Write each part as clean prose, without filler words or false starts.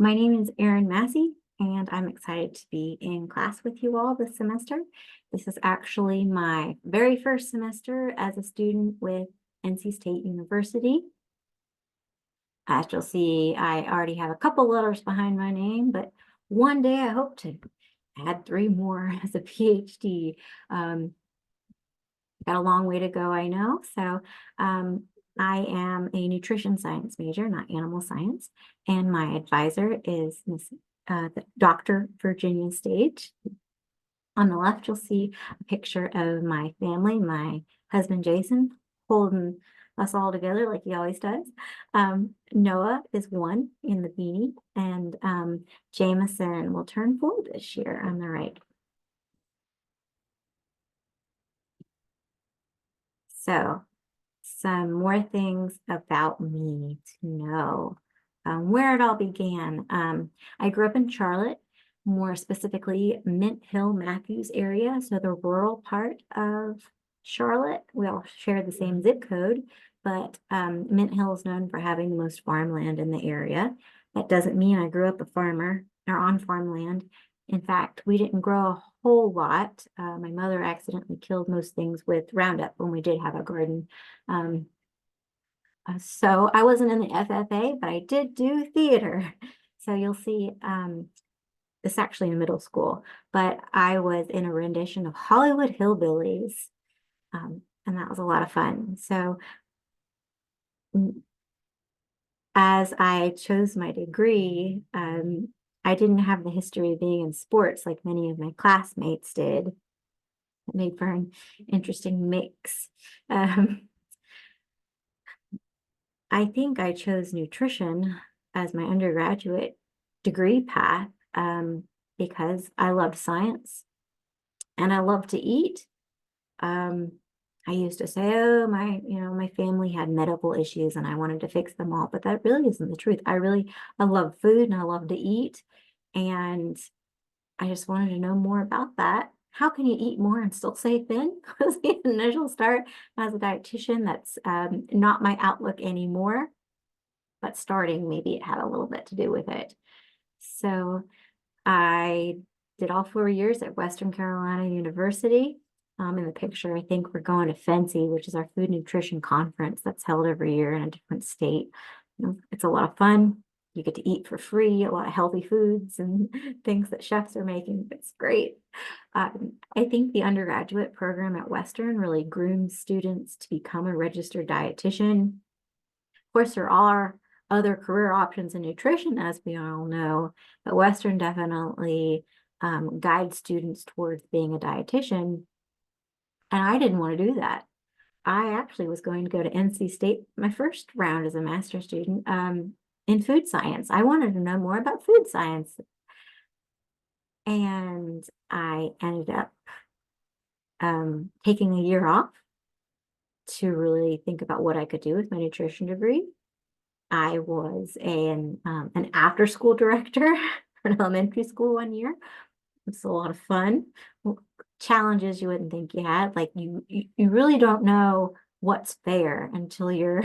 My name is Erin Massey, and I'm excited to be in class with you all this semester. This is actually my very first semester as a student with NC State University. As you'll see, I already have a couple letters behind my name, but one day I hope to add 3 more as a PhD. Got a long way to go, I know. So I am a nutrition science major, not animal science. And my advisor is Dr. Virginia Stage. On the left, you'll see a picture of my family, my husband, Jason, holding us all together like he always does. Noah is 1 in the beanie, and Jameson will turn 4 this year on the right. So some more things about me to know. Where it all began. I grew up in Charlotte, more specifically Mint Hill Matthews area, so the rural part of Charlotte. We all share the same zip code, but Mint Hill is known for having the most farmland in the area. That doesn't mean I grew up a farmer or on farmland. In fact, we didn't grow a whole lot. My mother accidentally killed most things with Roundup when we did have a garden. So I wasn't in the FFA, but I did do theater. So you'll see this actually in middle school, but I was in a rendition of Hollywood Hillbillies, and that was a lot of fun. So as I chose my degree, I didn't have the history of being in sports like many of my classmates did. It made for an interesting mix. I think I chose nutrition as my undergraduate degree path because I loved science and I love to eat. I used to say, oh, my family had medical issues and I wanted to fix them all, but that really isn't the truth. I love food and I love to eat. And I just wanted to know more about that. How can you eat more and still stay thin? Was the initial start as a dietitian. That's not my outlook anymore, but starting, maybe it had a little bit to do with it. So I did all 4 years at Western Carolina University. In the picture, I think we're going to FNCE, which is our food nutrition conference that's held every year in a different state. It's a lot of fun. You get to eat for free, a lot of healthy foods and things that chefs are making. It's great. I think the undergraduate program at Western really grooms students to become a registered dietitian. Of course, there are other career options in nutrition, as we all know, but Western definitely guides students towards being a dietitian. And I didn't want to do that. I actually was going to go to NC State, my first round as a master's student, in food science. I wanted to know more about food science. And I ended up taking a year off to really think about what I could do with my nutrition degree. I was an after-school director for an elementary school 1 year. It's a lot of fun. Challenges you wouldn't think you had. Like you really don't know what's fair until you're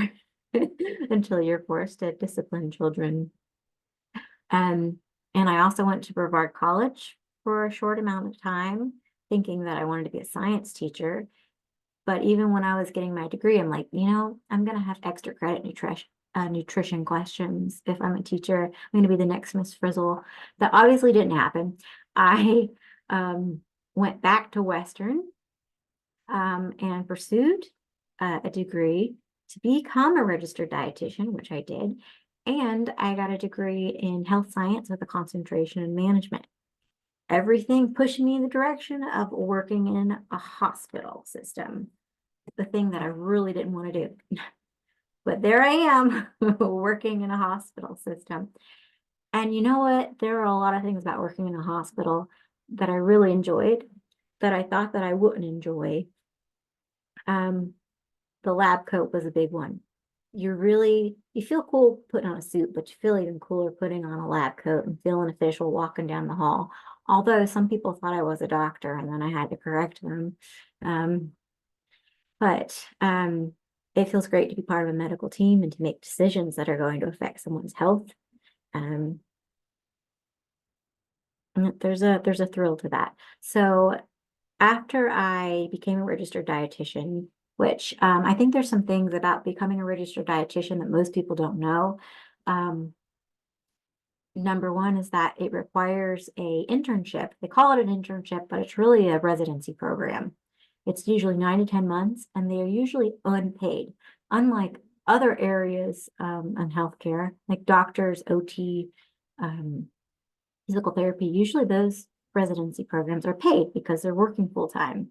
until you're forced to discipline children. And I also went to Brevard College for a short amount of time, thinking that I wanted to be a science teacher. But even when I was getting my degree, I'm like, I'm going to have extra credit nutrition questions if I'm a teacher. I'm going to be the next Miss Frizzle. That obviously didn't happen. I went back to Western and pursued a degree to become a registered dietitian, which I did. And I got a degree in health science with a concentration in management. Everything pushing me in the direction of working in a hospital system, the thing that I really didn't want to do. But there I am working in a hospital system. And you know what? There are a lot of things about working in a hospital that I really enjoyed that I thought that I wouldn't enjoy. The lab coat was a big one. You feel cool putting on a suit, but you feel even cooler putting on a lab coat and feeling official walking down the hall. Although some people thought I was a doctor and then I had to correct them. But it feels great to be part of a medical team and to make decisions that are going to affect someone's health. There's a thrill to that. So after I became a registered dietitian, which I think there's some things about becoming a registered dietitian that most people don't know. Um, Number one is that it requires a internship. They call it an internship, but it's really a residency program. It's usually 9 to 10 months, and they are usually unpaid. Unlike other areas in healthcare, like doctors, OT, um, physical therapy, usually those residency programs are paid because they're working full time.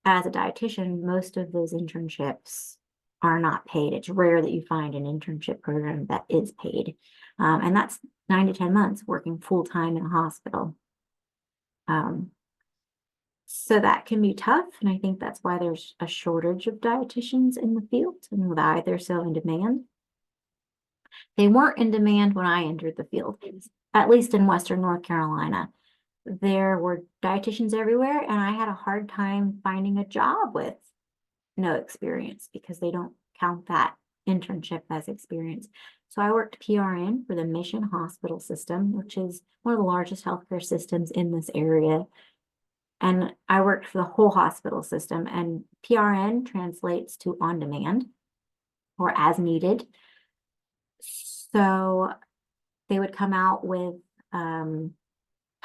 As a dietitian, most of those internships are not paid. It's rare that you find an internship program that is paid. And that's 9 to 10 months working full time in a hospital. Um, so that can be tough. And I think that's why there's a shortage of dietitians in the field and why they're so in demand. They weren't in demand when I entered the field, at least in Western North Carolina. There were dietitians everywhere, and I had a hard time finding a job with no experience because they don't count that internship as experience. So I worked PRN for the Mission Hospital System, which is one of the largest healthcare systems in this area. And I worked for the whole hospital system, and PRN translates to on demand or as needed. So they would come out with kind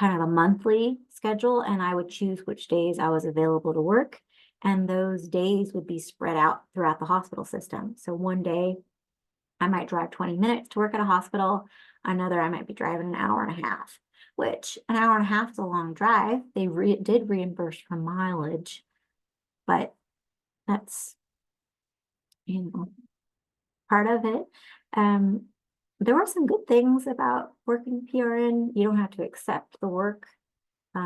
of a monthly schedule, and I would choose which days I was available to work. And those days would be spread out throughout the hospital system. So one day I might drive 20 minutes to work at a hospital. Another, I might be driving an hour and a half, which an hour and a half is a long drive. They did reimburse for mileage, but that's, you know, part of it. Um, there were some good things about working PRN. You don't have to accept the work.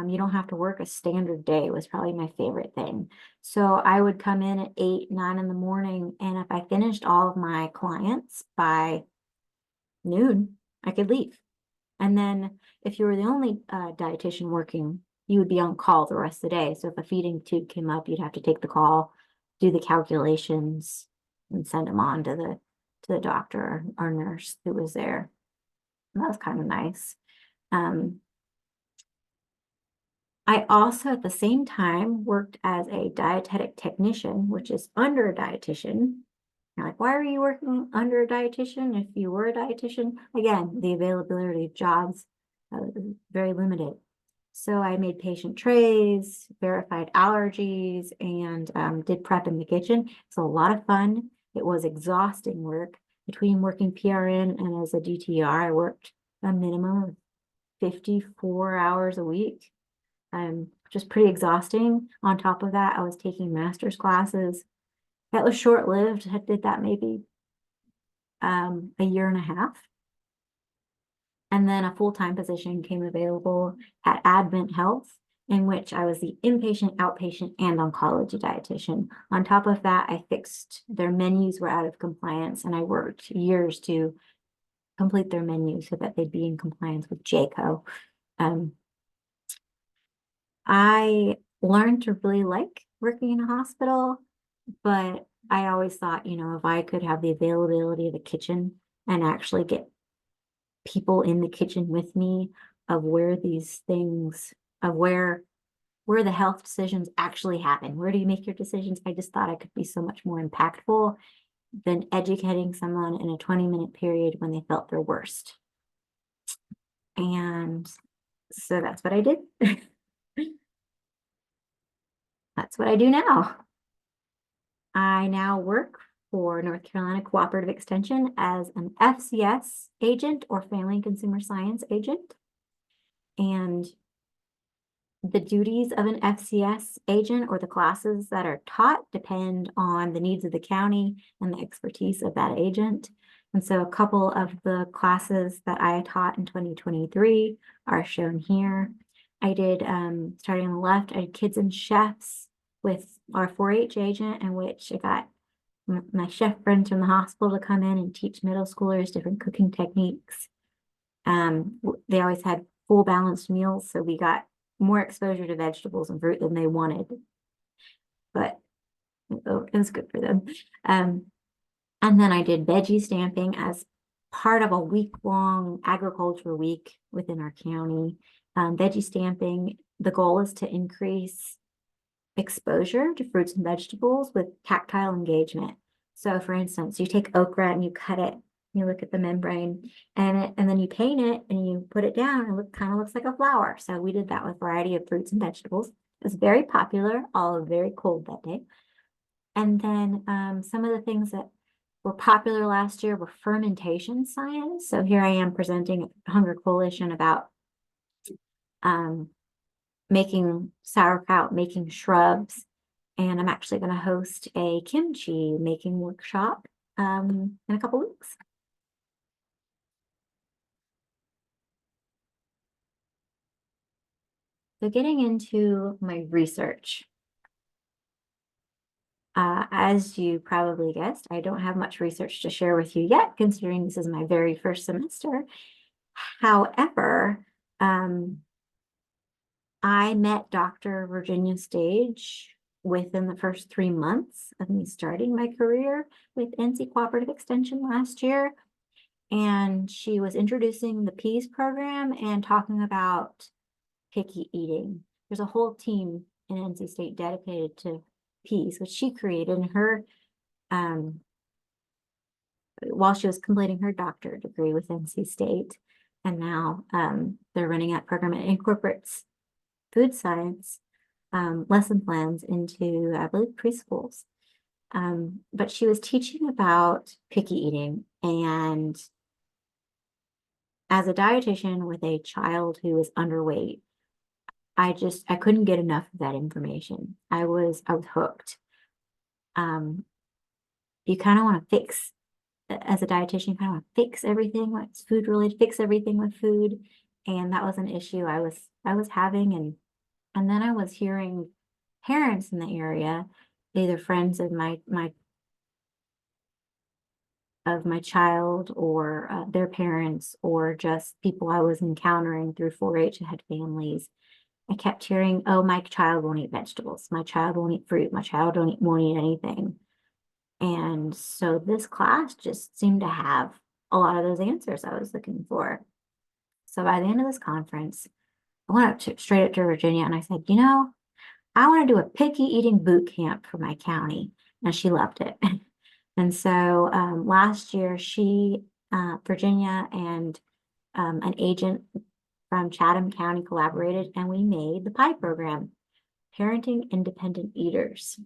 You don't have to work a standard day was probably my favorite thing. So I would come in at 8, 9 in the morning, and if I finished all of my clients by noon, I could leave. And then if you were the only dietitian working, you would be on call the rest of the day. So if a feeding tube came up, you'd have to take the call, do the calculations, and send them on to the doctor or nurse who was there. And that was kind of nice. Um, I also, at the same time, worked as a dietetic technician, which is under a dietitian. You're like, why are you working under a dietitian if you were a dietitian? Again, the availability of jobs is very limited. So I made patient trays, verified allergies, and did prep in the kitchen. It's a lot of fun. It was exhausting work. Between working PRN and as a DTR, I worked a minimum of 54 hours a week. Just pretty exhausting. On top of that, I was taking master's classes. That was short-lived. I did that maybe a year and a half. And then a full-time position came available at Advent Health, in which I was the inpatient, outpatient, and oncology dietitian. On top of that, I fixed their menus were out of compliance, and I worked years to complete their menus so that they'd be in compliance with JCO. I learned to really like working in a hospital, but I always thought, if I could have the availability of a kitchen and actually get people in the kitchen with me of where these things, of where the health decisions actually happen. Where do you make your decisions? I just thought I could be so much more impactful than educating someone in a 20-minute period when they felt their worst. And so that's what I did. That's what I do now. I now work for North Carolina Cooperative Extension as an FCS agent or Family and Consumer Science agent. And the duties of an FCS agent or the classes that are taught depend on the needs of the county and the expertise of that agent. And so a couple of the classes that I taught in 2023 are shown here. I did, starting on the left, I did Kids and Chefs with our 4-H agent, in which I got my chef friends from the hospital to come in and teach middle schoolers different cooking techniques. They always had full balanced meals, so we got more exposure to vegetables and fruit than they wanted, but it was good for them. And then I did veggie stamping as part of a week-long agriculture week within our county. Veggie stamping, the goal is to increase exposure to fruits and vegetables with tactile engagement. So for instance, you take okra and you cut it, you look at the membrane and then you paint it and you put it down and it kind of looks like a flower. So we did that with a variety of fruits and vegetables. It was very popular, all very cold that day. And then some of the things that were popular last year were fermentation science. So here I am presenting at Hunger Coalition about um, making sauerkraut, making shrubs, and I'm actually going to host a kimchi making workshop in a couple weeks. So getting into my research. As you probably guessed, I don't have much research to share with you yet, considering this is my very first semester. However, I met Dr. Virginia Stage within the first 3 months of me starting my career with NC Cooperative Extension last year. And she was introducing the PEAS program and talking about picky eating. There's a whole team in NC State dedicated to PEAS, which she created in her while she was completing her doctorate degree with NC State. And now they're running that program. It incorporates food science lesson plans into, I believe, preschools. But she was teaching about picky eating. And as a dietitian with a child who was underweight, I couldn't get enough of that information. I was hooked. You kind of want to fix, as a dietitian, you kind of want to fix everything what's food related, fix everything with food. And that was an issue I was having. And then I was hearing parents in the area, either friends of my child or their parents, or just people I was encountering through 4-H that had families. I kept hearing, oh, my child won't eat vegetables. My child won't eat fruit. My child won't eat anything. And so this class just seemed to have a lot of those answers I was looking for. So by the end of this conference, I went straight up to Virginia and I said, I want to do a picky eating boot camp for my county. And she loved it. And so last year, Virginia and an agent from Chatham County collaborated, and we made the PIE program, Parenting Independent Eaters.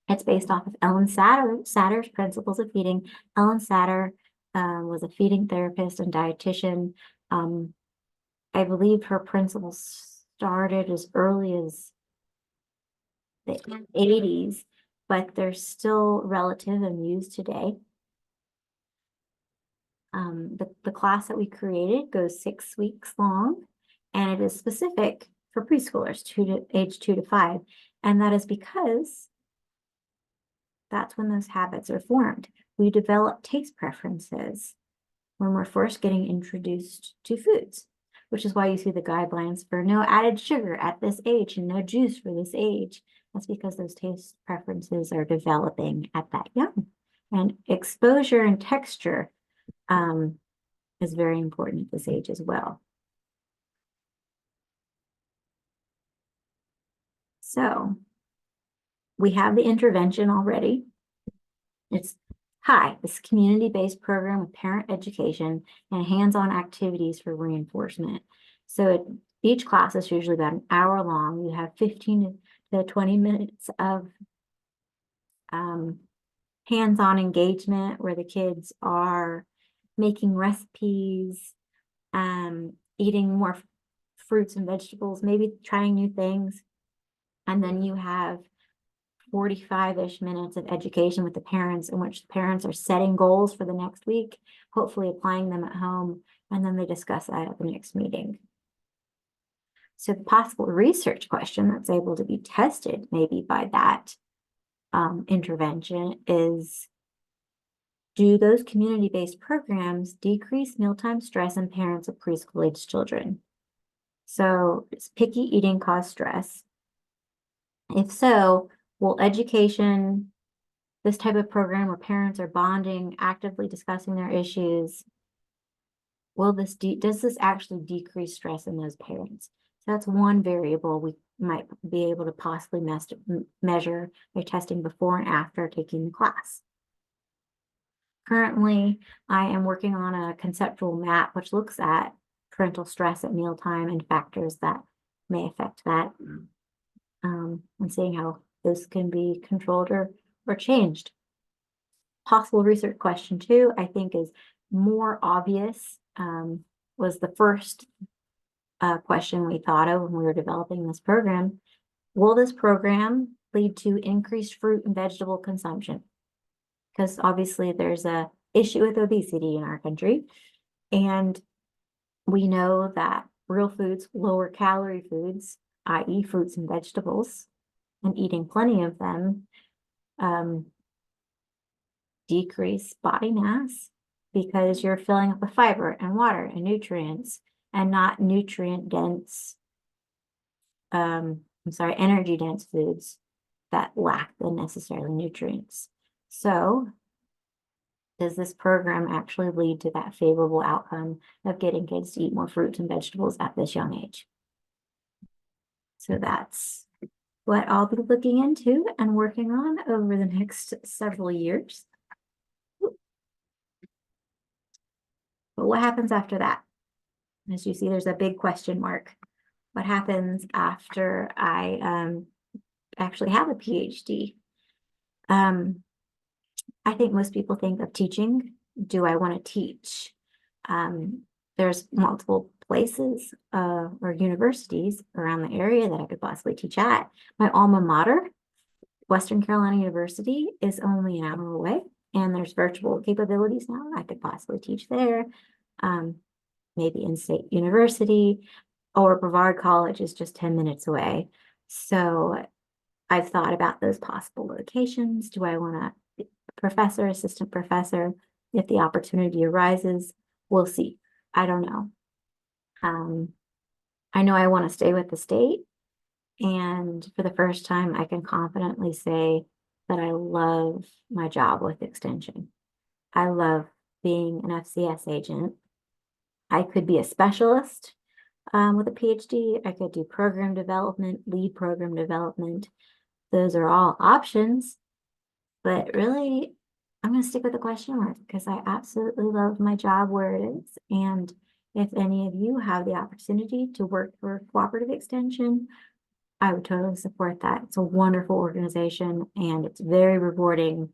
It's based off of Ellen Satter's Principles of Feeding. Ellen Satter was a feeding therapist and dietitian. I believe her principles started as early as the 80s, but they're still relative and used today. The class that we created goes 6 weeks long, and it is specific for preschoolers, age 2 to 5. And that is because that's when those habits are formed. We develop taste preferences when we're first getting introduced to foods, which is why you see the guidelines for no added sugar at this age and no juice for this age. That's because those taste preferences are developing at that young. And exposure and texture is very important at this age as well. So we have the intervention already. It's this community-based program with parent education and hands-on activities for reinforcement. So each class is usually about an hour long. You have 15 to 20 minutes of hands-on engagement where the kids are making recipes, eating more fruits and vegetables, maybe trying new things. And then you have 45-ish minutes of education with the parents, in which the parents are setting goals for the next week, hopefully applying them at home, and then they discuss that at the next meeting. So the possible research question that's able to be tested maybe by that intervention is, do those community-based programs decrease mealtime stress in parents of preschool-age children? So does picky eating cause stress? If so, will education, this type of program where parents are bonding, actively discussing their issues, does this actually decrease stress in those parents? So that's one variable we might be able to possibly measure by testing before and after taking the class. Currently, I am working on a conceptual map which looks at parental stress at mealtime and factors that may affect that, and seeing how this can be controlled or changed. Possible research question 2, I think, is more obvious, was the first question we thought of when we were developing this program. Will this program lead to increased fruit and vegetable consumption? Because obviously there's a issue with obesity in our country, and we know that real foods, lower calorie foods, i.e. fruits and vegetables, and eating plenty of them, decrease body mass because you're filling up with fiber and water and nutrients and not nutrient dense, energy dense foods that lack the necessary nutrients. So does this program actually lead to that favorable outcome of getting kids to eat more fruits and vegetables at this young age? So that's what I'll be looking into and working on over the next several years. But what happens after that? As you see, there's a big question mark. What happens after I actually have a PhD? I think most people think of teaching. Do I want to teach? There's multiple places or universities around the area that I could possibly teach at. My alma mater, Western Carolina University, is only an hour away, and there's virtual capabilities now. I could possibly teach there. Maybe in-state university, or Brevard College is just 10 minutes away. So I've thought about those possible locations. Do I want to be professor, assistant professor? If the opportunity arises, we'll see. I don't know. I know I want to stay with the state. And for the first time, I can confidently say that I love my job with Extension. I love being an FCS agent. I could be a specialist with a PhD. I could do program development, lead program development. Those are all options. But really, I'm going to stick with the question mark because I absolutely love my job where it is. And if any of you have the opportunity to work for Cooperative Extension, I would totally support that. It's a wonderful organization, and it's very rewarding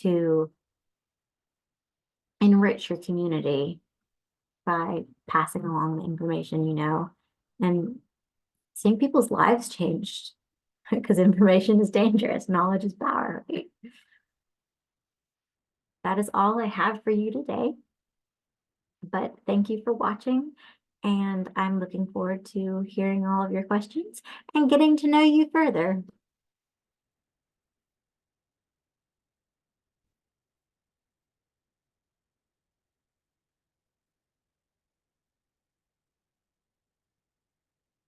to enrich your community by passing along the information you know and seeing people's lives changed, because information is dangerous, knowledge is power. That is all I have for you today, but thank you for watching, and I'm looking forward to hearing all of your questions and getting to know you further.